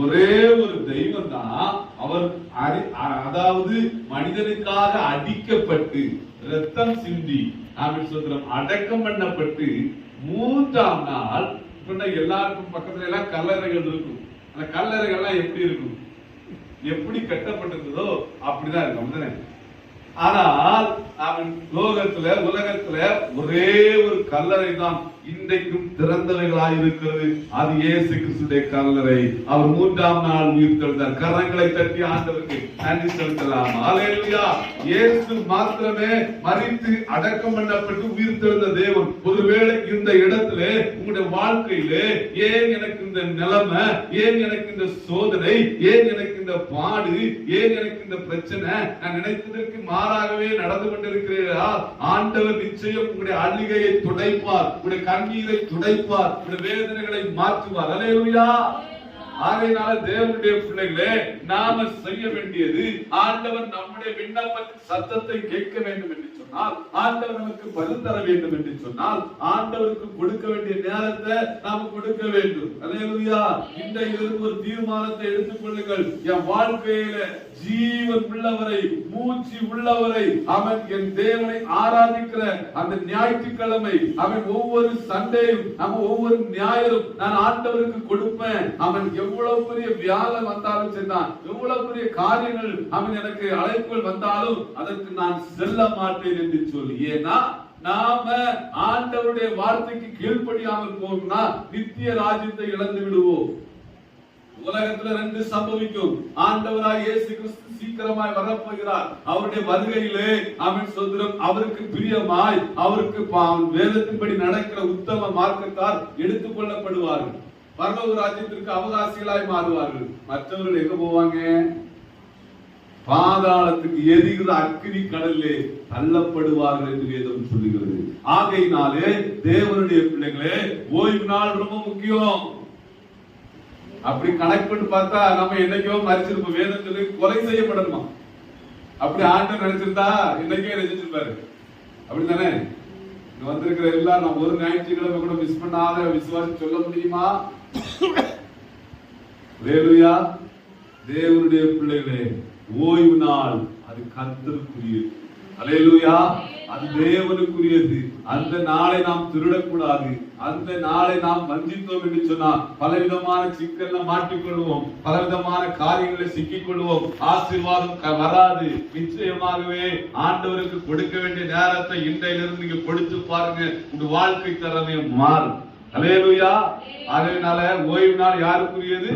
ஒரே ஒரு தெய்வம் தான். அவர் அதாவது மனிதனுக்காக அடிக்கப்பட்டு ரத்தம் சிந்தி அடக்கம் பண்ணப்பட்டு 3ஆம் நாள் எல்லாருக்கும் பக்கத்துல எல்லாம் கல்லறைகள் இருக்கும். அந்த கல்லறைகள் எல்லாம் எப்படி இருக்கும், எப்படி கட்டப்பட்டிருந்ததோ அப்படிதான் இருக்கும். ஆனால் அவன் உலகத்துல ஒரே ஒரு கல்லறை தான் இன்றைக்கும் திறந்தவைகளாய் இருக்கிறது. அது இயேசு கிறிஸ்துடைய கல்லறை. அவர் 3ஆம் நாள் உயிர் தெழுந்தார். கரங்களை தட்டி ஆண்டவருக்கு நன்றி செலுத்தலாம். அல்லேலூயா. இயேசு மாத்திரமே மரித்து அடக்கம் பண்ணப்பட்டு உயிர் தெழுந்த தேவன். ஒருவேளை இந்த இடத்துல உங்களுடைய வாழ்க்கையிலே ஏன் எனக்கு இந்த நிலைமை, ஏன் எனக்கு இந்த சோதனை, ஏன் எனக்கு இந்த பாடு, ஏன் எனக்கு இந்த பிரச்சனை, நான் நினைத்ததற்கு மாறாகவே நடந்து கொண்டிருக்கிறீர்களா? ஆண்டவர் நிச்சயம் உங்களுடைய அழுகையை துடைப்பார், உங்களுடைய கண்ணீரை துடைப்பார், உங்களுடைய வேதனைகளை மாற்றுவார். அல்லேலூயா. ஆகையினால தேவனுடைய பிள்ளைகளே, நாம செய்ய வேண்டியது, ஆண்டவர் நம்முடைய விண்ணப்பத்தின் சத்தத்தை கேட்க வேண்டும் என்று சொன்னால், ஆண்டவர் நமக்கு பதில் தர வேண்டும் என்று சொன்னால், ஆண்டவருக்கு கொடுக்க வேண்டிய நேரத்தை நாம கொடுக்க வேண்டும். அல்லேலூயா. இன்றைக்கு ஒரு தீர்மானத்தை எடுத்துக் கொள்ளுங்கள். என் வாழ்க்கையில ஜீவன் உள்ளவரை, மூச்சு உள்ளவரை, அவன் என் தேவனை ஆராதிக்கிற அந்த ஞாயிற்றுக்கிழமை, அவன் ஒவ்வொரு சண்டேயும், நம்ம ஒவ்வொரு ஞாயிறும் நான் ஆண்டவருக்கு கொடுப்பேன். அவன் எவ்வளவு பெரிய வியாழம் வந்தாலும் சரிதான், எவ்வளவு பெரிய காரியங்கள் அவன் எனக்கு அழைப்புகள் வந்தாலும் அதற்கு நான் செல்ல மாட்டேன் என்று சொல்லி. ஏன்னா நாம ஆண்டவருடைய வார்த்தைக்கு கீழ்ப்படியாமல் போனா நித்திய ராஜ்யத்தை இழந்து விடுவோம். உலகத்துல 2 சம்பவிக்கும். ஆண்டவராய் இயேசு கிறிஸ்து சீக்கிரமாய் வரப்போகிறார். அவருடைய வருகையிலே அவன் சொல்கிறோம், அவருக்கு பிரியமாய், அவருக்கு வேதத்தின்படி நடக்கிற உத்தம மார்க்கத்தார் எடுத்துக் கொள்ளப்படுவார்கள். பரலோக ராஜ்யத்திற்கு அவகாசிகளாய் மாறுவார்கள். மற்றவர்கள் எங்க போவாங்க? பாதாளத்துக்கு எரிகிற அக்கினி கடலிலே தள்ளப்படுவார்கள் என்று வேதம் சொல்லுகிறது. ஆகையினாலே தேவனுடைய பிள்ளைகளே, ஓய்வு நாள் ரொம்ப முக்கியம். அப்படி கனெக்ட் பண்ணி பார்த்தா நம்ம என்னைக்கோ மறிச்சிருப்போம். வேதத்துல கொலை செய்யப்படணுமா? அப்படி ஆண்டவர் நினைச்சிருந்தா இன்னைக்கே நினைச்சிருப்பாரு. அப்படித்தானே? வந்திருக்கிற எல்லாம் நம்ம ஒரு ஞாயிற்றுக்கிழமை கூட மிஸ் பண்ணாத விசுவாசி சொல்ல முடியுமா? அல்லேலூயா. தேவனுடைய பிள்ளைகளே, ஓய்வு நாள் அது கர்த்தருக்குரியது. அல்லேலூயா. அது தேவனுக்குரியது. அந்த நாளை நாம் திருடக்கூடாது. அந்த நாளை நாம் வஞ்சித்தோம் என்று சொன்னால் பலவிதமான சிக்கல்ல மாட்டிக்கொள்வோம், பலவிதமான காரியங்களை சிக்கிக் கொள்வோம். ஆசீர்வாதம் வராது. நிச்சயமாகவே ஆண்டவருக்கு கொடுக்க வேண்டிய நேரத்தை இன்றையிலிருந்து நீங்க கொடுத்து பாருங்க, உங்க வாழ்க்கை தரமே மாறும். அல்லேலூயா. அதனால ஓய்வு நாள் யாருக்குரியது?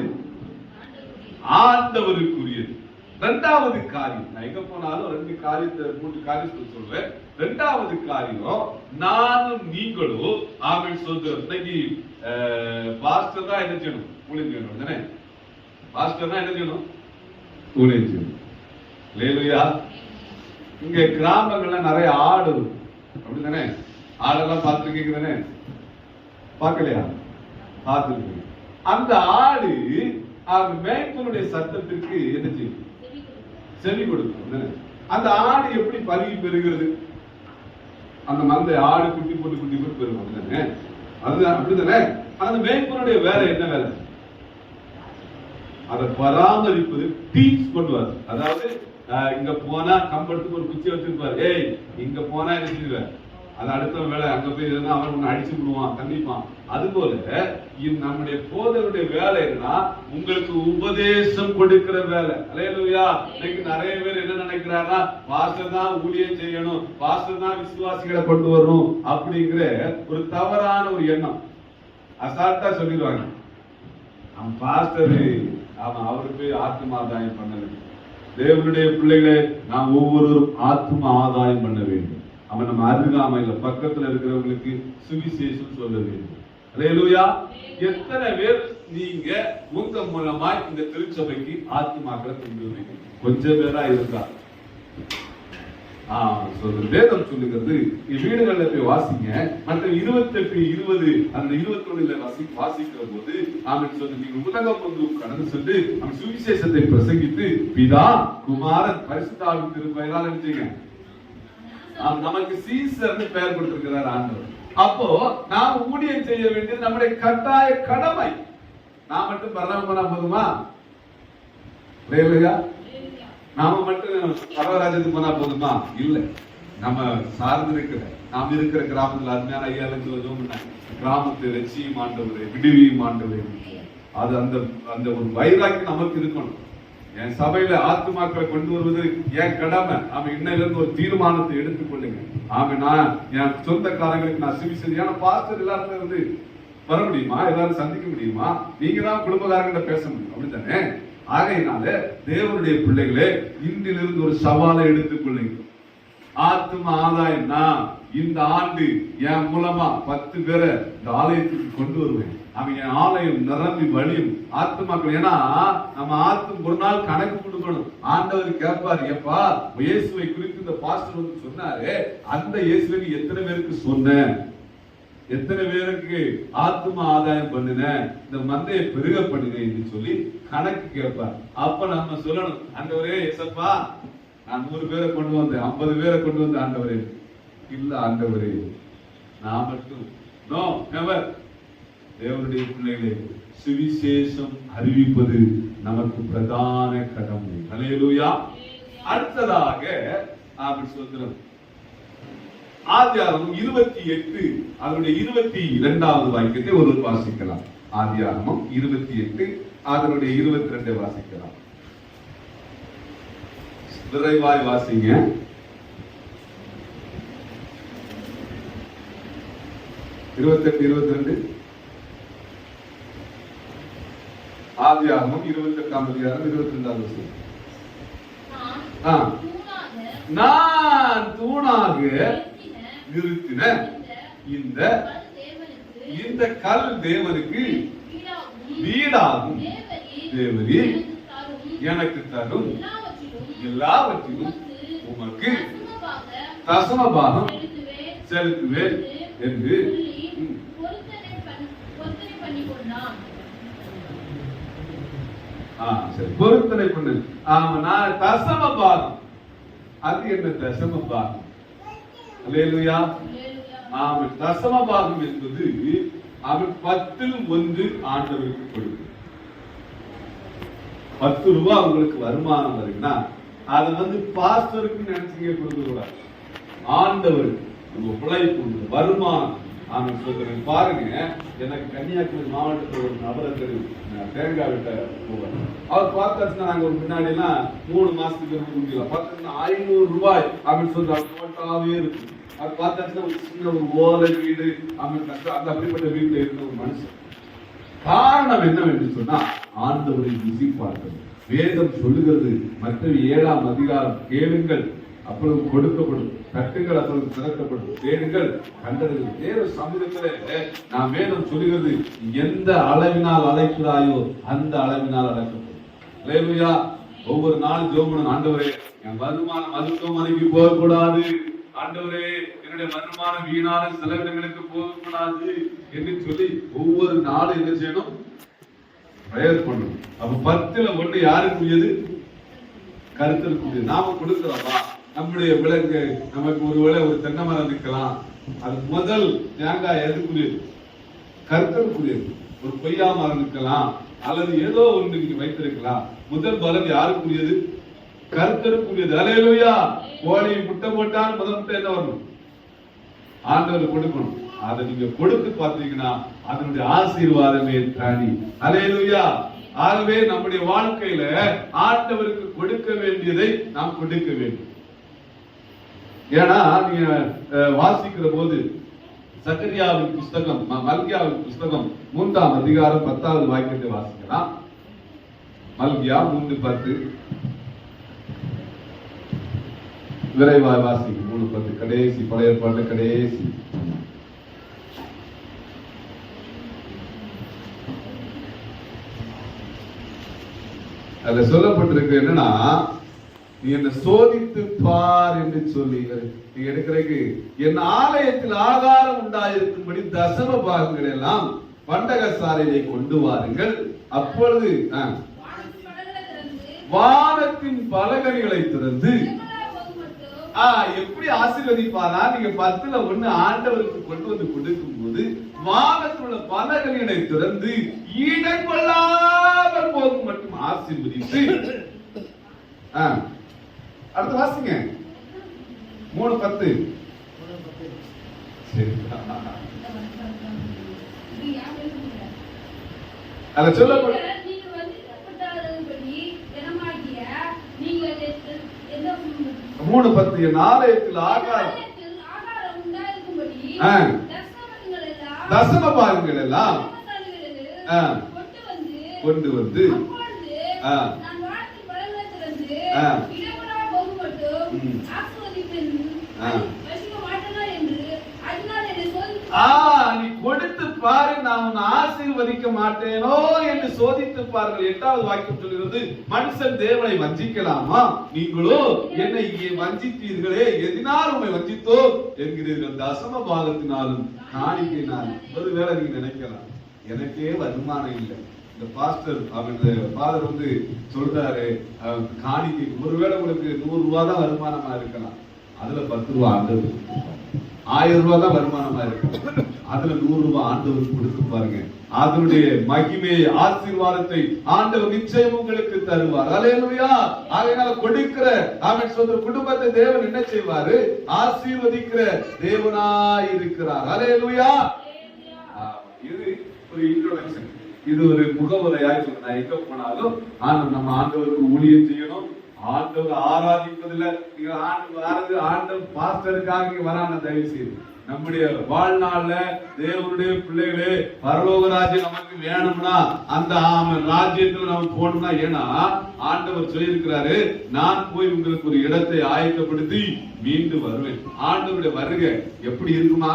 ஆண்டவருக்குரியது. 2வது காரியம், நான் எங்க போனாலும் 3 காரியத்தை சொல்றேன். 2வது காரியம், நானும் நீங்களும் ஆமென் சொல்றோம். இன்னைக்கு பாஸ்டர் தான் என்ன செய்யணும்? ஊழியம் செய்யணும் தானே? பாஸ்டர் தான் என்ன செய்யணும்? ஊழியம் செய்யணும். அல்லேலூயா. இங்க கிராமங்கள்ல நிறைய ஆடு அப்படிதானே? ஆடெல்லாம் பார்த்துருக்கீங்க தானே? பார்க்கலையா? பார்த்துருக்கீங்க. அந்த ஆடு மேய்ப்பனுடைய சத்தத்திற்கு என்ன செய்யும்? செவி கொடுக்கும். அந்த ஆடு எப்படி பருகி பெறுகிறது? அந்த மந்தை ஆடு குட்டி போட்டு பெறும். அதுதான் அப்படிதானே? அந்த மேய்ப்பனுடைய வேலை என்ன வேலை? அதை பராமரிப்பது. டீச் பண்ணுவார். அதாவது இங்க போனா கம்பெடுத்து ஒரு குச்சி வச்சிருப்பாரு. ஏய், இங்க போனா என்ன செய்வார்? அது அடுத்த வேலை. அங்க போய் இருந்தா அவன் ஒண்ணு அடிச்சு விடுவான், கண்டிப்பான். அதுபோல நம்முடைய போதவருடைய வேலை என்னன்னா, உங்களுக்கு உபதேசம் கொடுக்கிற வேலை. அல்லேலூயா. இன்னைக்கு நிறைய பேர் என்ன நினைக்கிறாங்கன்னா, பாஸ்டர் தான் ஊழியம் செய்யணும், பாஸ்டர் தான் விசுவாசிகளை கொண்டு வரணும் அப்படிங்கிற ஒரு தவறான ஒரு எண்ணம். அசால்ட்டா சொல்லிடுவாங்க, அவன் பாஸ்டர், அவன் அவருக்கு ஆத்ம ஆதாயம் பண்ண வேண்டும். தேவனுடைய பிள்ளைகளை நாம் ஒவ்வொருவரும் ஆத்ம ஆதாயம் பண்ண வேண்டும். அவன் நம்ம அருகாமையில பக்கத்துல இருக்கிறவங்களுக்கு சுவிசேஷம் சொல்ல வேண்டும். அல்லேலூயா. எத்தனை பேர் நீங்க உங்க மூலமா இந்த திருச்சபைக்கு ஆத்மாக்களை கொண்டு வரீங்க? கொஞ்சம் பேரா இருக்கா? வேதம் சொல்லுகிறது, வீடுகள்ல போய் வாசிங்க. மற்ற 28:20 அந்த 21 வாசிக்கிற போது அவன் சொல்லி, நீங்க உலகம் வந்து கடந்து சென்று அவன் சுவிசேஷத்தை பிரசங்கித்து பிதா குமாரன் பரிசுத்த ஆவியின் திருப்பெயரால் நினைச்சீங்க நமக்கு சீசர்னு பெயர் கொடுத்திருக்கிறார் ஆண்டவர். அப்போ நாம் ஊழியம் செய்ய வேண்டியது நம்முடைய கட்டாய கடமை. நான் மட்டும் பரலோகம் போனா போதுமா? இல்லையா? நாம மட்டும் பரவராஜத்துக்கு போனா போதுமா? இல்ல. நம்ம சார்ந்து இருக்கிற நாம் இருக்கிற கிராமத்துல அருமையான ஐயாயிரம் கிராமத்தை ரட்சியும் ஆண்டவரே, விடுவியும் ஆண்டவரே, அது அந்த அந்த ஒரு வைராக்கி நமக்கு இருக்கணும். என் சபையில ஆத்துமாக்களை கொண்டு வருவது என் கடமை. ஆமா, இன்னையில இருந்து ஒரு தீர்மானத்தை எடுத்துக்கொள்ளுங்க. ஆமா, நான் என் சொந்தக்காரங்களுக்கு நான் சிவிசரியான பாஸ்டர் எல்லாரும் இருந்து வர முடியுமா? எல்லாரும் சந்திக்க முடியுமா? நீங்க தான் குடும்பக்காரங்கிட்ட பேச முடியும், அப்படித்தானே? ஆகையினால தேவனுடைய பிள்ளைகளே, இன்றிலிருந்து ஒரு சவாலை எடுத்துக்கொள்ளுங்க. ஆத்தும ஆதாயம்னா இந்த ஆண்டு என் மூலமா 10 பேரை இந்த ஆலயத்துக்கு கொண்டு வருவேன். அவங்க ஆலயம் நிரம்பி வழியும் ஆத்துமாக்கள். ஏன்னா நம்ம ஒரு நாள் கணக்கு கொடுக்கணும். ஆண்டவர் கேட்பாரு, எப்பா இயேசுவை குறித்து இந்த பாஸ்டர் வந்து சொன்னாரு, அந்த இயேசுவை எத்தனை பேருக்கு சொன்ன, எத்தனை பேருக்கு ஆத்தும ஆதாயம் பண்ணுன, இந்த மந்தையை பெருக பண்ணுங்க என்று சொல்லி கணக்கு கேட்பார். அப்ப நம்ம சொல்லணும், ஆண்டவரே ஏசப்பா நான் 100 பேரை கொண்டு வந்தேன், 50 பேரை கொண்டு வந்தேன் ஆண்டவரே. இல்ல ஆண்டவரே, நான் மட்டும் நோ நெவர். தேவனுடைய பிள்ளைகளே, சுவிசேஷம் அறிவிப்பது நமக்கு பிரதான கடமை. ஹல்லேலூயா. அடுத்ததாக அப்படி சொல்றோம், ஆதியாகமம் 28 அதனுடைய 22வது வாக்கியத்தை ஒருவர் வாசிக்கலாம். ஆதியாகமம் 28 அதனுடைய 22 வாசிக்கலாம். விரைவாய் வாசிங்க. ஆதியாகமம் 28ஆம் அதிகாரம் 22வது வசனம். நான் தூணாக நிறுத்தின இந்த கல் தேவனுக்கு வீடாகும், தேவரீர் எனக்கு தரும் எல்லாவற்றிலும் உமக்கு தசமபாகம் செலுத்துவேன் என்று பொருத்தனை பண்ணு. ஆமா, நான் தசமபாகம். அது என்ன தசமபாகம்? அல்லேலூயா. ஆமா, தசமபாகம் என்பது அவன் 10ல் 1 ஆண்டவருக்கு கொடுக்கும். 10 ரூபாய் உங்களுக்கு வருமானம் வருதுன்னா அதை வந்து பாஸ்டருக்கு நினைச்சீங்க கொடுக்க கூடாது, ஆண்டவருக்கு. உங்க பிழைப்பு வருமானம். ஆனா சொல்றேன் பாருங்க, எனக்கு கன்னியாகுமரி மாவட்டத்தில் ஒரு நபர் தேங்காய் விட்ட போவார். அவர் பார்த்தாச்சுன்னா நாங்க ஒரு முன்னாடி எல்லாம் 3 மாசத்துக்கு முடியலாம் பார்த்தீங்கன்னா 500 ரூபாய் அப்படின்னு சொல்லி அவர் போட்டாவே இருக்கு. அவர் பார்த்தாச்சுன்னா ஒரு சின்ன ஒரு ஓலை வீடு அப்படின்னு அந்த அப்படிப்பட்ட வீட்டுல இருந்த ஒரு மனுஷன். காரணம் என்னவென்று சொன்னா ஆண்டவரை ருசி பார்த்தது. வேதம் சொல்லுகிறது, மற்ற 7ஆம் அதிகாரம், கேளுங்கள் அப்பொழுது கொடுக்கப்படும், தட்டுங்கள் அப்பொழுது திறக்கப்படும், தேடுங்கள் கண்டறிங்கள். தேவ சமூகத்திலே நாம் வேதம் சொல்லுகிறது, எந்த அளவினால் அழைக்கிறாயோ அந்த அளவினால் அழைக்கப்படும். அல்லேலூயா. ஒவ்வொரு நாளும் ஜெபம், ஆண்டவரே என் வருமானம் மருத்துவமனைக்கு போகக்கூடாது, ஆண்டவரே என்னுடைய வருமானம் வீணான செலவினங்களுக்கு போகக்கூடாது என்று சொல்லி ஒவ்வொரு நாளும் என்ன செய்யணும்? பிரயர் பண்ணணும். அப்ப 10ல் 1 யாருக்குரியது? கர்த்தருக்குரியது. நாம கொடுக்கிறோமா? நம்முடைய விலங்கு நமக்கு ஒருவேளை ஒரு தென்னை மரம் இருக்கலாம், அது முதல் தேங்காய் எதுக்குரியது? கர்த்தருக்குரியது. ஒரு கொய்யா மரம் இருக்கலாம், அல்லது ஏதோ ஒன்று நீங்க வைத்திருக்கலாம், முதல் பலன் யாருக்குரியது? கர்த்தருக்குரியது. அல்லேலூயா. கோழி முட்டை போட்டால் முதல் முட்டை என்ன வரணும்? ஆண்டவர் கொடுக்கணும். அதை நீங்க கொடுத்து பார்த்தீங்கன்னா அதனுடைய ஆசீர்வாதமே தனி. அல்லேலூயா. ஆகவே நம்முடைய வாழ்க்கையில ஆண்டவருக்கு கொடுக்க வேண்டியதை நாம் கொடுக்க வேண்டும். ஏன்னா நீங்க வாசிக்கிற போது சகரியாவின் புஸ்தகம், மல்கியாவின் புஸ்தகம் 3ஆம் அதிகாரம் 10வது வாக்கியத்தை வாசிக்கலாம். மல்கியா 3:10. விரைவாய் வாசிக்க. 3:10 கடைசி, பழைய ஏற்பாட்டுல கடைசி. அதுல சொல்லப்பட்டிருக்கு என்னன்னா, நீ என்ன சோதித்து பார் என்று சொல்லி நீங்க எடுக்கிறதுக்கு என் ஆலயத்தில் ஆகாரம் உண்டாயிருக்கும்படி தசம பாகங்கள் எல்லாம் பண்டக சாலையை கொண்டு வாருங்கள். அப்பொழுது வானத்தின் பலகணிகளை திறந்து எப்படி ஆசீர்வதிப்பாரா? நீங்க 10ல் 1 ஆண்டவருக்கு கொண்டு வந்து கொடுக்கும் போது வானத்தில் உள்ள பலகணிகளை திறந்து இடங்கொள்ளா வைத்து அடுத்து வாசிங்க 3:10. அத சொல்ல 3:10 என் ஆலயத்தில் ஆகாரம் தசம பாகங்கள் எல்லாம் கொண்டு வந்து நீ கொடுத்து பாரு, நான் ஆசீர்வதிக்க மாட்டேனோ என்று சோதித்து பாருங்கள். 8வது வாக்கியம் சொல்கிறது, மனுஷன் தேவனை வஞ்சிக்கலாமா? நீங்களோ என்னை வஞ்சித்தீர்களே, எதினால் உண்மை வஞ்சித்தோ என்கிறீர்கள். தசம பாகத்தினாலும் காணிக்கையினாலும். ஒருவேளை நீங்க நினைக்கலாம், எனக்கே வருமானம் இல்லை, இந்த பாஸ்டர் ஃபாதர் வந்து சொல்றாரு காணிக்கை, ஒருவேளை உங்களுக்கு 100 ரூபாய் தான் வருமானமா இருக்கலாம், அதுல 10 ரூபாய் ஆண்டவர், 1000 ரூபாய் தான் வருமானமா இருக்கு, அதுல 100 ரூபாய் ஆண்டவர் கொடுத்து பாருங்க. அதனுடைய மகிமை ஆசீர்வாதத்தை ஆண்டவர் நிச்சயம் உங்களுக்கு தருவார். அல்லேலூயா. ஆகையால கொடுக்கிற ஆமென் சொல்ற குடும்பத்தை தேவன் என்ன செய்வாரு? ஆசீர்வதிக்கிற தேவனாய் இருக்கிறார். அல்லேலூயா. இது ஒரு இன்ட்ரோடக்ஷன், இது ஒரு முகவுரையாய் சொல்றேன். நான் எங்க போனாலும் நம்ம ஆண்டவருக்கு ஊழியம் செய்யணும், ஆண்டவர் ஆராதிப்பதில்லை. நீங்க ஆண்டவர் பாஸ்டருக்காக வரான தயவு செய்து நம்முடைய வாழ்நாள்ல தேவனுடைய பிள்ளைகளே பரலோக ராஜ்யம் நமக்கு வேணும்னா அந்த ராஜ்யத்துல நம்ம போகணும்னா, ஏன்னா ஆண்டவர் சொல்லியிருக்கிறாரு, நான் போய் உங்களுக்கு ஒரு இடத்தை ஆயத்தப்படுத்தி மீண்டும் வருவேன். ஆண்டவருடைய வருகை எப்படி இருக்குமா?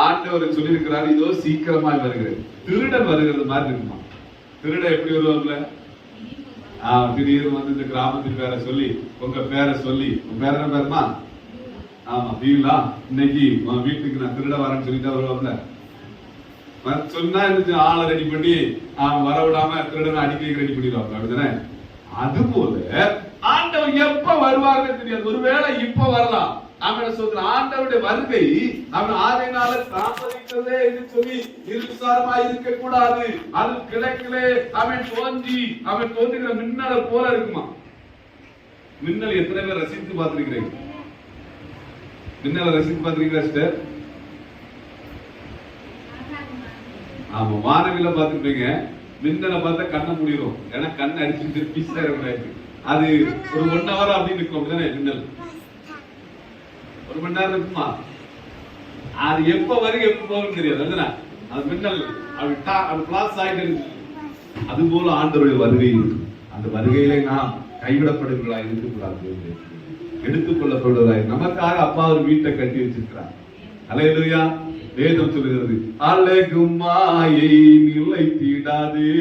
ஆண்டவர் சொல்லியிருக்கிறாரு, இதோ சீக்கிரமாய் வருகிறது. திருடன் வருகிறது மாதிரி இருக்குமா? திருடன் எப்படி வருவாங்கல்ல, திடீர்னு வந்து இந்த கிராமத்துக்கு பேரை சொல்லி, உங்க பேரை சொல்லி, உங்க பேர என்ன பேருமா? ஆமா தீங்களா, இன்னைக்கு வீட்டுக்கு நான் திருட வரேன்னு சொல்லிட்டு வருவாப்ல. சொன்னா ஆளை ரெடி பண்ணி வர விடாம திருடனை அடிக்க ரெடி பண்ணிடுவாங்க, அப்படிதானே? அது போல ஆண்டவர் எப்ப வருவாருன்னு தெரியாது. ஒருவேளை இப்ப வரலாம். அவன் சொல்ற ஆண்டவருடைய வருகை அவன் ஆகையினால தாமதிக்கிறதே என்று சொல்லி நிருசாரமா இருக்க கூடாது. அது கிழக்கிலே அவன் தோன்றுகிற மின்னலை போல இருக்குமா? மின்னல் எத்தனை பேர் ரசித்து பார்த்திருக்கிறீங்க? மின்னலை ரசித்து பார்த்திருக்கீங்களா சிஸ்டர்? ஆமா, வானவில பார்த்துருப்பீங்க. மின்னலை பார்த்தா கண்ணை முடியும், ஏன்னா கண்ணை அடிச்சுட்டு பீஸா இருக்க. அது ஒரு 1 hour அப்படின்னு இருக்கும், அப்படிதானே? மின்னல் 1 மணி நேரம் இருக்குமா? அது எப்ப வரைக்கும் எப்ப போகும் தெரியாது, அதுதானே? அது மின்னல் அது பிளாஸ் ஆயிட்டு. அது போல ஆண்டவருடைய வருகை, அந்த வருகையிலே நாம் கைவிடப்படுகிறா இருக்கக்கூடாது, எடுத்துக்கொள்ளப்படுவதாய் நமக்காக அப்பா ஒரு வீட்டை கட்டி வச்சிருக்கிறார். அல்லேலூயா. வேதம் சொல்லுகிறது, அழகும் மாயை நிலைத்திடாதே,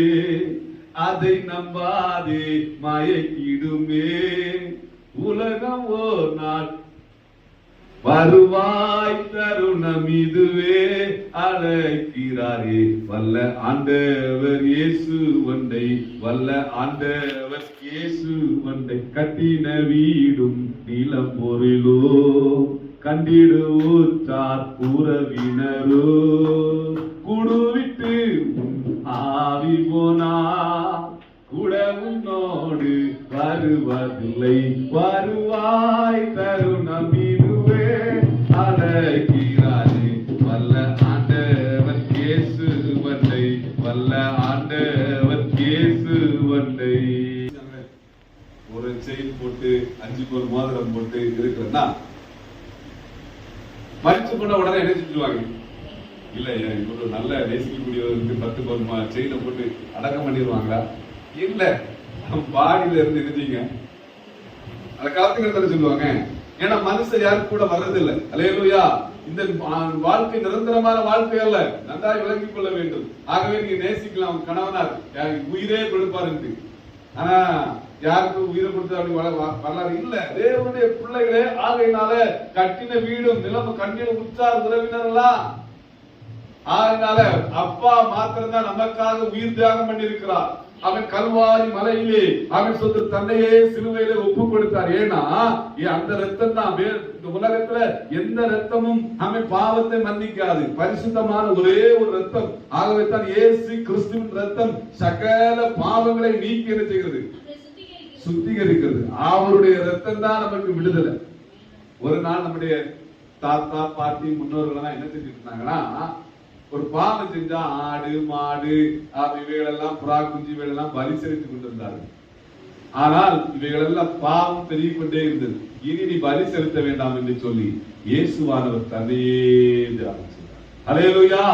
அதை நம்பாதே மயக்கிடுமே, உலகம் ஓர் நாள் வருவாய் தருணம் இதுவே அழைக்கிறாரே, வல்ல ஆண்டவர் இயேசு வண்டை, வல்ல ஆண்டவர் இயேசு வண்டை. கட்டின வீடும் நிலம் பொருளோ கண்டிடுச்சார் உறவினரோ, குடுவிட்டு ஆவி போனா கூட உன்னோடு வருவதில்லை, வருவாய் தருணம் இதுவே அழைக்கிறாரே, வல்ல ஆண்டவர் இயேசு வண்டை, வல்ல ஆண்டவர் இயேசு வண்டை. ஒரு செயின் போட்டு 5 மோதிரம் போட்டு இருக்கிறதா மறிச்சு கொண்ட உடனே என்ன செஞ்சுருவாங்க? இல்ல இவரு நல்ல நேசிக்கக்கூடியவருக்கு 10 செயினை போட்டு அடக்கம் பண்ணிடுவாங்களா? இல்ல, பாடியில இருந்து இருந்தீங்க அந்த காலத்துக்கு சொல்லுவாங்க. ஏன்னா மனுஷன் யாரும் கூட வர்றது இல்லை. அல்லேலூயா. இந்த வாழ்க்கை நிரந்தரமான வாழ்க்கை அல்ல, நன்றாக விளங்கிக் கொள்ள வேண்டும். ஆகவே நீங்க நேசிக்கலாம், கணவனார் உயிரே கொடுப்பாரு. ஆனா யாருக்கு உயிரை கொடுத்து அப்படி வரலாறு இல்ல. தேவனுடைய பிள்ளைகளே, ஆகையினால கட்டின வீடும் நிலம் கண்ணில் உற்றார் உறவினர்களா, அதனால அப்பா மாத்திரம்தான் நமக்காக உயிர் தியாகம் பண்ணி இருக்கிறார். அவன் கல்வாரி மலையிலே அவன் சொந்த தன்னையே சிலுவையிலே ஒப்பு கொடுத்தார். ஏன்னா அந்த ரத்தம் தான் இந்த உலகத்துல எந்த ரத்தமும் அவன் பாவத்தை மன்னிக்காது. பரிசுத்தமான ஒரே ஒரு ரத்தம். ஆகவே தான் இயேசு கிறிஸ்துவின் ரத்தம் சகல பாவங்களை நீக்கி என்ன செய்கிறது? சுத்திகரிக்கிறது. அவருடைய ரத்தம் தான் நமக்கு விடுதலை. ஒரு நாள் நம்முடைய தாத்தா பாட்டி முன்னோர்கள் எல்லாம் என்ன செஞ்சுட்டு இருந்தாங்கன்னா, ஒரு பாவம் செஞ்சா ஆடு மாடு இவைகள் எல்லாம் புறா குஞ்சு இவைகள் எல்லாம் பலி செலுத்திக் கொண்டிருந்தார்கள். ஆனால் இவைகள் எல்லாம் பாவம் பெருகிக் கொண்டே இருந்தது. இனி நீ பலி செலுத்த வேண்டாம் என்று சொல்லி இயேசுவானவர் தன்னையே ஆரம்பிச்சார். அல்லேலூயா.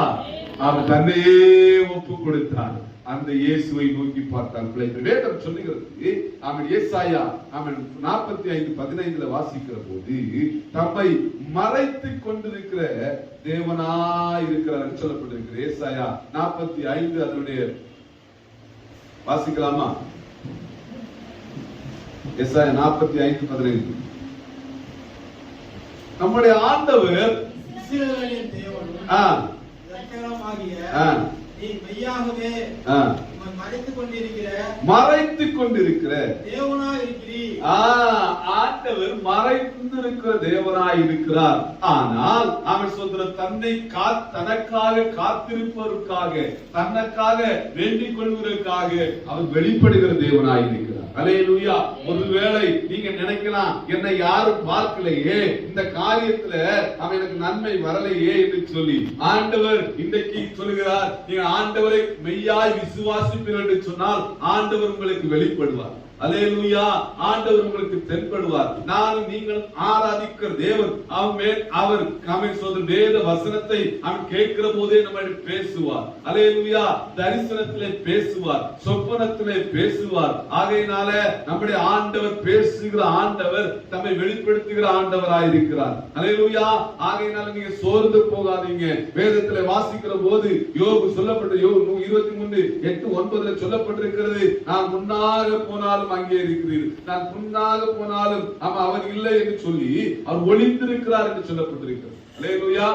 அவர் தன்னையே ஒப்பு கொடுத்தார். அந்த இயேசுவை நோக்கி பார்த்தார். வேதம் சொல்லுகிறது, அவன் ஏசாயா அவன் 45:15 வாசிக்கிற போது தம்மை மறைத்துக் கொண்டிருக்கிற தேவனாய் இருக்கிறார் சொல்லப்பட்டிருக்கிற ஏசாயா 45 அதனுடைய வாசிக்கலாமா? ஏசாயா 45:15. நம்முடைய ஆண்டவர் இஸ்ரவேலின் தேவன் நீ மெய்யாகவே மறைத்துக் கொண்டிருக்கிற தேவனாய் இருக்கிறீர். ஆண்டவர் மறைந்திருக்கிற தேவனாய் இருக்கிறார். ஆனால் அவன் சொல்ற தன்னை தனக்காக காத்திருப்பதற்காக தனக்காக வேண்டிக் கொள்வதற்காக அவர் வெளிப்படுகிற தேவனாய் இருக்கிறார். அல்லேலூயா. ஒருவேளை நீங்க நினைக்கலாம், என்னை யாரும் பார்க்கலையே, இந்த காரியத்துல அவன் எனக்கு நன்மை வரலையே என்று சொல்லி ஆண்டவர் இன்றைக்கு சொல்லுகிறார், நீங்க ஆண்டவரை மெய்யாய் விசுவாசிப்பீர்கள் என்று சொன்னால் ஆண்டவர் உங்களுக்கு வெளிப்படுவார். அல்லேலூயா. ஆண்டவர் உங்களுக்கு தென்படுவார். நானும் நீங்கள் ஆராதிக்கிற தேவன் அவர் வேத வசனத்தை அவன் கேட்கிற போதே நம்ம பேசுவார். அல்லேலூயா. தரிசனத்திலே பேசுவார், சொப்பனத்திலே பேசுவார். ஆகையினால நம்முடைய ஆண்டவர் பேசுகிற ஆண்டவர், தம்மை வெளிப்படுத்துகிற ஆண்டவராய் இருக்கிறார். அல்லேலூயா. ஆகையினால நீங்க சோர்ந்து போகாதீங்க. வேதத்திலே வாசிக்கிற போது யோபு சொல்லப்பட்ட யோபு 23:8-9 சொல்லப்பட்டிருக்கிறது, நான் முன்னாக போனாலும் அங்கே இருக்கிறீர்கள், நான் முன்னாக போனாலும் அவர் இல்லை என்று சொல்லி அவர் ஒளிந்திருக்கிறார் என்று சொல்லப்பட்டிருக்கிறது. அல்லேலூயா.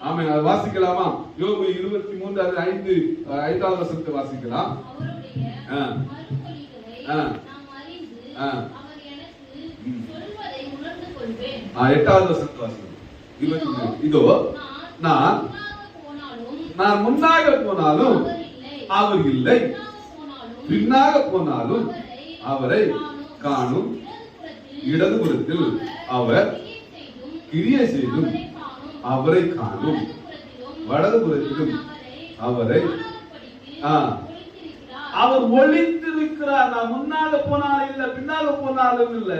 ஆமென். அதை வாசிக்கலாமா? யோபு 23:5 வசனத்தை வாசிக்கலாம். எட்டாவது வசனத்தை வாசிக்கலாம். இதோ நான் முன்னாக போனாலும் அவர் இல்லை, பின்னாக போனாலும் அவரை காணும், இடதுபுறத்தில் அவர் கிரியை செய்தும் அவரை காணும், வலதுபுறத்திலும் அவரை அவர் ஒளித்திருக்கிறார். நான் முன்னாக போனாலும் இல்ல, பின்னாக போனாலும் இல்ல,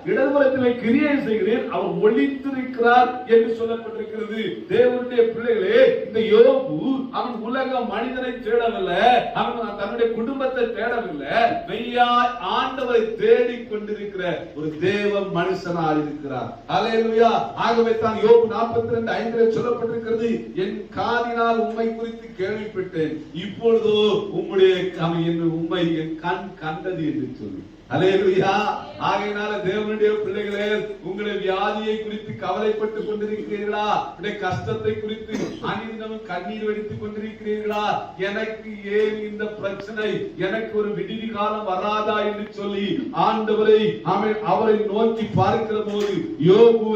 இடதுபுறத்திலே கிரியை செய்கிறேன், அவர் ஒளித்திருக்கிறார் என்று சொல்லப்பட்டிருக்கிறது. தேவனுடைய பிள்ளைகளே, இந்த யோபு அவன் உலக மனிதனை தேடவில்லை, அவன் தன்னுடைய குடும்பத்தை தேடவில்லை, மெய்யாய் ஆண்டவரை தேடிக் கொண்டிருக்கிற ஒரு தேவ மனுஷனாக இருக்கிறார். அல்லேலூயா. ஆகவே தான் யோபு 42:5 சொல்லப்பட்டிருக்கிறது, என் காதினால் உம்மை குறித்து கேள்விப்பட்டேன், இப்பொழுதோ உம்முடைய உண்மை என் கண் கண்டது என்று சொல்லி. அல்லேலூயா. ஆகையினால தேவனுடைய பிள்ளைகளே, உங்களுடைய வியாதியை குறித்து கவலைப்பட்டுக் கொண்டிருக்கிறீர்களா? உங்களுடைய கஷ்டத்தை குறித்து அனிதமும் கண்ணீர் வடித்துக் கொண்டிருக்கிறீர்களா? எனக்கு ஏன் இந்த பிரச்சனை, எனக்கு ஒரு விடுதி காலம் வராதா என்று சொல்லி அவரை நோக்கி பார்க்கிற போது யோபு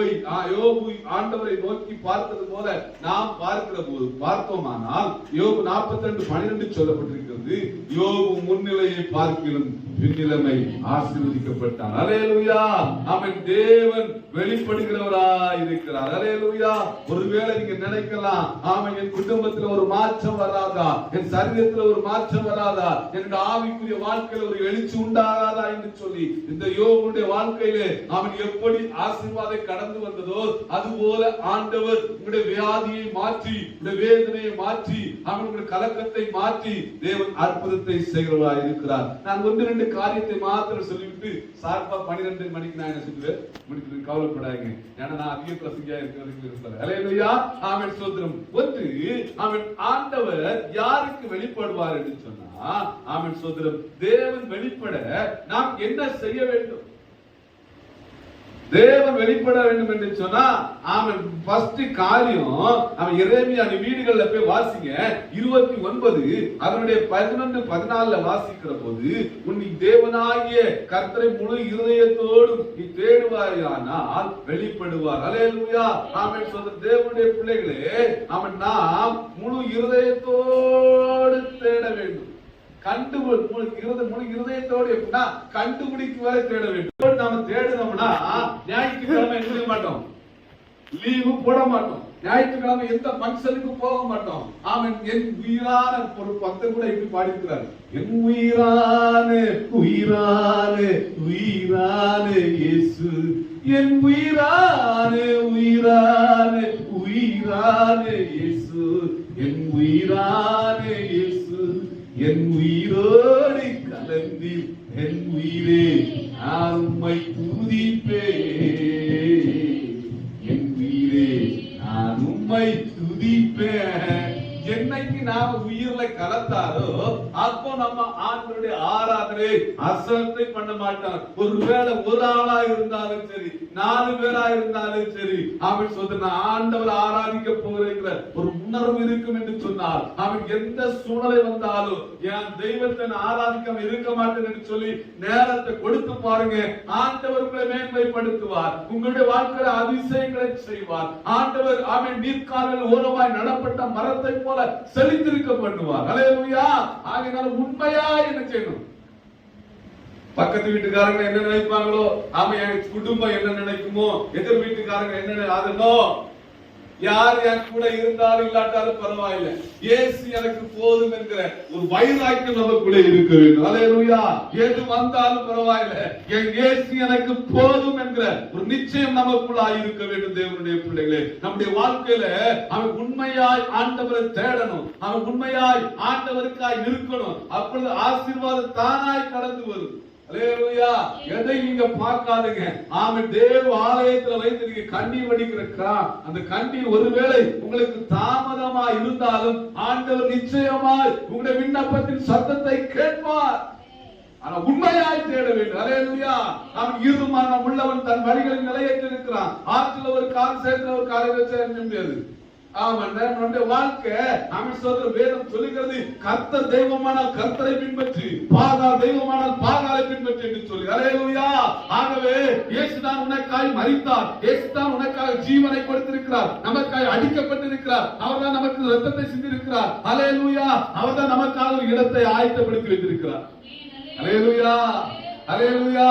ஆண்டவரை நோக்கி பார்த்தது போல நாம் பார்க்கிற போது பார்த்தோமானால் யோபு 42:12 சொல்லப்பட்டிருக்கிறது, யோபு முன்னிலையை பார்க்கிலும் பின்னிலைமை ஆசீர்வதிக்கப்பட்டார். அல்லேலூயா. அவன் தேவன் வெளிப்படுகிறவராய் இருக்கிறார். அல்லேலூயா. ஒருவேளை நீங்க நினைக்கலாம், என் குடும்பத்தில் ஒரு மாற்றம் வராதா, என் சரீரத்தில் ஒரு மாற்றம் வராதா, என்னுடைய ஆவிக்குரிய வாழ்க்கையில் ஒரு எழுச்சி உண்டாகாதா என்று சொல்லி, இந்த யோபுடைய வாழ்க்கையிலே அவன் எப்படி ஆசீர்வாதம் கடந்து வந்ததோ அதுபோல ஆண்டவர் உங்களுடைய வியாதியை மாற்றி, உங்களுடைய வேதனையை மாற்றி, அவனுடைய கலக்கத்தை மாற்றி தேவன் அற்புதத்தை செய்கிறவராய் இருக்கிறார். நான் 1-2 காரியத்தை மாத்திரம் சொல்லிவிட்டு சார்பா 12 மணிக்கு நான் என்ன சொல்லுவேன் முடிக்கிறது, கவலைப்படாதீங்க. ஏன்னா நான் அதிக பிரசங்கியா இருக்கிறது. அல்லேலூயா. ஆமென். ஸ்தோத்திரம். அவன் ஆண்டவர் யாருக்கு வெளிப்படுவார் என்று சொன்னா, ஆமென் ஸ்தோத்திரம், தேவன் வெளிப்பட நாம் என்ன செய்ய வேண்டும்? தேவன் வெளிப்பட வேண்டும் என்று சொன்னா அவன் ஃபர்ஸ்ட் காரியம் அவன் எரேமியா வீடுகள்ல போய் வாசிங்க 29 அதனுடைய 11 14 வாசிக்கிற போது உன் தேவனாகிய கர்த்தரை முழு இருதயத்தோடு நீ தேடுவாயானால் வெளிப்படுவார். அல்லேலூயா. ஆமென். சொல்ற தேவனுடைய பிள்ளைகளே, அவன் நாம் முழு இருதயத்தோடு தேட வேண்டும். முழு இருதயத்தோடு எப்படின்னா கண்டுபிடிக்கும் வரை தேட வேண்டும். நாம தேடுனோம்னா ஞாயிற்றுக்கிழமை என்ன செய்ய மாட்டோம், லீவு போட மாட்டோம். ஞாயிற்றுக்கிழமை எந்த ஃபங்க்ஷனுக்கு போக மாட்டோம். அவன் என் உயிரான ஒரு பக்தர் கூட இப்படி பாடிக்கிறார், என் உயிரான உயிரான உயிரான இயேசு, என் உயிரான உயிரான உயிரான இயேசு, என் உயிரான இயேசு, என் உயிரோடு கலந்து என் உயிரே நான் உம்மை துதிப்பேன், என் உயிரே நான் உம்மை துதிப்பேன். என்னைக்கு நாம உயிர்ல கலந்தாரோ அப்போ நம்ம ஆண்டவருடைய ஆராதனை அசத்தை பண்ண மாட்டான். ஒருவேளை ஒரு ஆளா இருந்தாலும் சரி, 4 பேரா இருந்தாலும் சரி, அவன் சொல்ற ஆண்டவர் ஆராதிக்க போகிற ஒரு உணர்வு இருக்கும் என்று சொன்னார். அவன் எந்த சூழ்நிலை வந்தாலும் என் தெய்வத்தை ஆராதிக்காம இருக்க மாட்டேன் என்று சொல்லி நேரத்தை கொடுத்து பாருங்க. ஆண்டவர் உங்களை மேன்மைப்படுத்துவார், உங்களுடைய வாழ்க்கையில அதிசயங்களை செய்வார். ஆண்டவர் அவன் நீர்க்காலில் ஓரமாய் நடப்பட்ட மரத்தை போல செழித்திருக்க பண்ணுவார். அல்லேலூயா. ஆகையால உண்மையா என்ன செய்யணும், பக்கத்து வீட்டுக்காரங்க என்ன நினைப்பாங்களோ, ஆமா என் குடும்பம் என்ன நினைக்குமோ, எதிர் வீட்டுக்காரங்க என்ன அதனோ, யார் என் கூட இருந்தாலும் இல்லாட்டாலும் பரவாயில்லை, இயேசு எனக்கு போதும் என்கிற ஒரு வைராக்கியம் நமக்குள்ளே இருக்க வேண்டும். அல்லேலூயா. எது வந்தாலும் பரவாயில்லை, என் இயேசு எனக்கு போதும் என்கிற ஒரு நிச்சயம் நமக்குள்ளா இருக்க வேண்டும். தேவனுடைய பிள்ளைகளே, நம்முடைய வாழ்க்கையில அவன் உண்மையாய் ஆண்டவரை தேடணும், அவன் உண்மையாய் ஆண்டவருக்காய் இருக்கணும். அப்பொழுது ஆசீர்வாதம் தானாய் கடந்து வரும். அல்லேலூயா. எதை நீங்க பார்க்காதீங்க. ஆமென். தேவ ஆலயத்துல வைத்து நீங்க கண்ணீர் வடிக்கிற அந்த கண்ணீர் ஒருவேளை உங்களுக்கு தாமதமா இருந்தாலும் ஆண்டவர் நிச்சயமாய் உங்களுடைய விண்ணப்பத்தின் சத்தத்தை கேட்பார். ஆனா உண்மையாய் தேட வேண்டும். அல்லேலூயா. அவன் ஈர்மானம் உள்ளவன் தன் வழிகளில் நிலையற்றிருக்கிறான். ஆற்றில் ஒரு கால் சேர்த்து ஒரு காலை வச்ச முடியாது. நம்முடைய வாழ்க்கை அவன் சொல்ற வேதம் சொல்லுகிறது, கர்த்தர் தெய்வமானால் கர்த்தரை பின்பற்றி, பாகால் தெய்வமானால் பாகாலை பின்பற்றி என்று சொல்லி. அல்லேலூயா. ஆகவே இயேசுதான் உனக்காய் மரித்தார், இயேசுதான் உனக்காக ஜீவனை கொடுத்திருக்கிறார், நமக்காய் அடிக்கப்பட்டிருக்கிறார், அவர்தான் நமக்கு இரத்தத்தை சிந்திருக்கிறார். அல்லேலூயா. அவர்தான் நமக்காக ஒரு இடத்தை ஆயத்தப்படுத்தி வைத்திருக்கிறார். அல்லேலூயா. அல்லேலூயா.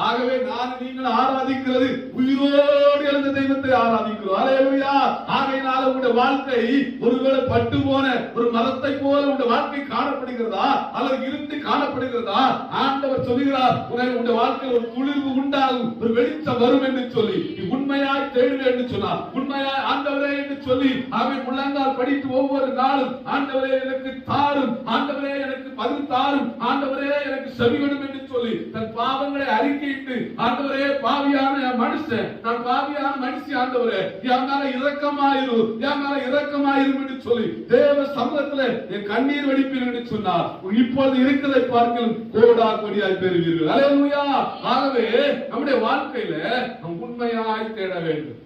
ஆகவே நான் நீங்கள் ஆராதிக்கிறது உயிரோடு எழுந்த தெய்வத்தை ஆராதிக்கிறோம். அல்லேலூயா. ஆகையினால உங்களுடைய வாழ்க்கை ஒருவேளை பட்டு போன ஒரு மரத்தை போல உங்களுடைய வாழ்க்கை காணப்படுகிறதா அல்லது இருந்து காணப்படுகிறதா? ஆண்டவர் சொல்கிறார், உங்களுடைய வாழ்க்கை ஒரு குளிர்வு உண்டாகும், ஒரு வெளிச்சம் வரும் என்று சொல்லி உண்மையாய் தேடுவேன் என்று சொன்னார். உண்மையாய் ஆண்டவரே என்று சொல்லி அவன் முழங்கால் படித்து ஒவ்வொரு நாளும் ஆண்டவரே எனக்கு தாரும், ஆண்டவரே எனக்கு பதில் தாரும், ஆண்டவரே எனக்கு செவிகொடும் என்று சொல்லி தன் பாவங்களை அறிக்கையிட்டு, ஆண்டவரே பாவியான மனுஷன், நான் பாவியான மனுஷி, ஆண்டவரே என் மேல இரக்கமாயிரு, என் மேல இரக்கமாயிரும் என்று சொல்லி தேவ சமூகத்துல என் கண்ணீர் வடிப்பீர் என்று சொன்னார். இப்பொழுது இருக்கிறதை பார்க்கலும் கோடா கொடியாய் பெறுவீர்கள். அல்லேலூயா. ஆகவே நம்முடைய வாழ்க்கையில நம் உண்மையாய் தேட வேண்டும்.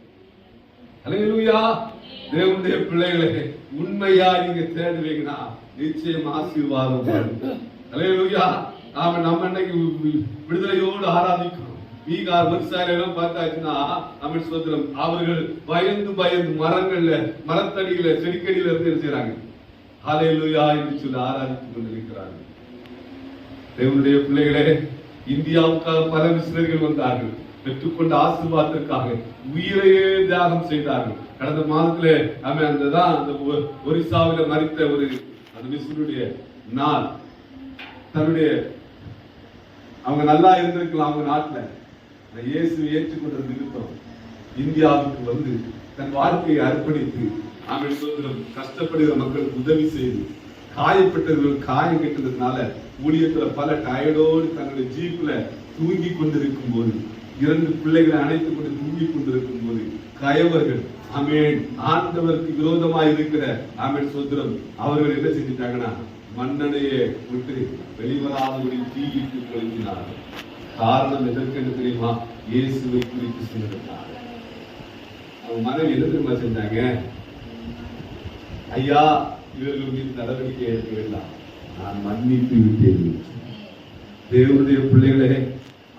அல்லேலூயா. தேவனுடைய பிள்ளைகளே, உண்மையா நீங்க தேடுவீங்கன்னா நிச்சயம் ஆசீர்வாதம் வரும். அல்லேலூயா. நாம நம்ம இன்னைக்கு விடுதலையோடு ஆராதிக்கிறோம். பீகார் விவசாயிகள் பார்த்தாச்சுன்னா நம்ம சொல்றோம், அவர்கள் பயந்து பயந்து மரங்கள்ல மரத்தடியில செடிக்கடியில இருந்து செய்யறாங்க. ஹல்லேலூயா என்று சொல்லி ஆராதித்துக் கொண்டிருக்கிறார்கள். தேவனுடைய பிள்ளைகளே, இந்தியாவுக்காக பல மிஷனரிகள் வந்தார்கள், பெற்றுக்கொண்ட ஆசீர்வாதத்திற்காக உயிரையே தியாகம் செய்தார்கள். கடந்த மாதத்திலே நம்ம அந்த ஒரிசாவில மரித்த ஒரு அந்த மிஷனருடைய நாள், தன்னுடைய அவங்க நல்லா இருந்திருக்கலாம், அவங்க நாட்டுல இயேசுவை ஏற்றுக்கொண்ட நிமித்தம் இந்தியாவுக்கு வந்து தன் வாழ்க்கையை அர்ப்பணித்து அவன் சொல்கிறோம் கஷ்டப்படுகிற மக்களுக்கு உதவி செய்து, காயப்பட்டவர்கள் காயம் கெட்டதுனால ஊழியத்துல பல டயர்டோடு தன்னுடைய ஜீப்ல தூங்கி கொண்டிருக்கும் போது, 2 பிள்ளைகளை அணைத்துக் கொண்டு தூங்கி கொண்டிருக்கும் போது கயவர்கள் ஆமென் ஆண்டவருக்கு விரோதமாய் இருக்கிற ஆமென் சொல்கிறோம் அவர்கள் என்ன செஞ்சிட்டாங்கன்னா மன்னனையே விட்டு வெளிவராதபடி தீயிட்டு கொளுத்தினார்கள். காரணம் எதற்கு தெரியுமா? இயேசுவை குறித்து சொன்னதுக்காக. அவங்க மனைவி என்ன தெரியுமா செஞ்சாங்க? ஐயா, இவர்கள் மீது நடவடிக்கை எடுக்க வேண்டாம், நான் மன்னித்து விட்டேன். தேவனுடைய பிள்ளைகளே,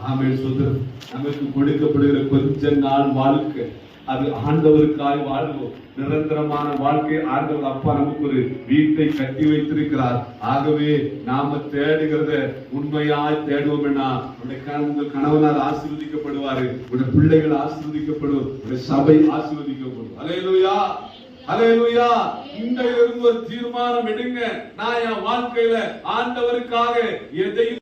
ஆமென் சொல்றோம். நமக்கு கொடுக்கப்படுகிற கொஞ்ச நாள் வாழ்க்கை அது ஆண்டவருக்காய் வாழ்வோம். நிரந்தரமான வாழ்க்கை ஆண்டவர் அப்பா நமக்கு ஒரு வீட்டை கட்டி வைத்திருக்கிறார். ஆகவே நாம தேடுகிறத உண்மையாய் தேடுவோம். உங்கள் கணவனார் ஆசீர்வதிக்கப்படுவாரு, உடைய பிள்ளைகள் ஆசீர்வதிக்கப்படும், உடைய சபை ஆசீர்வதிக்கப்படும். அல்லேலூயா, அல்லேலூயா. இன்றையிலிருந்து ஒரு தீர்மானம் எடுங்க. நான் என் வாழ்க்கையில ஆண்டவருக்காக எதையும்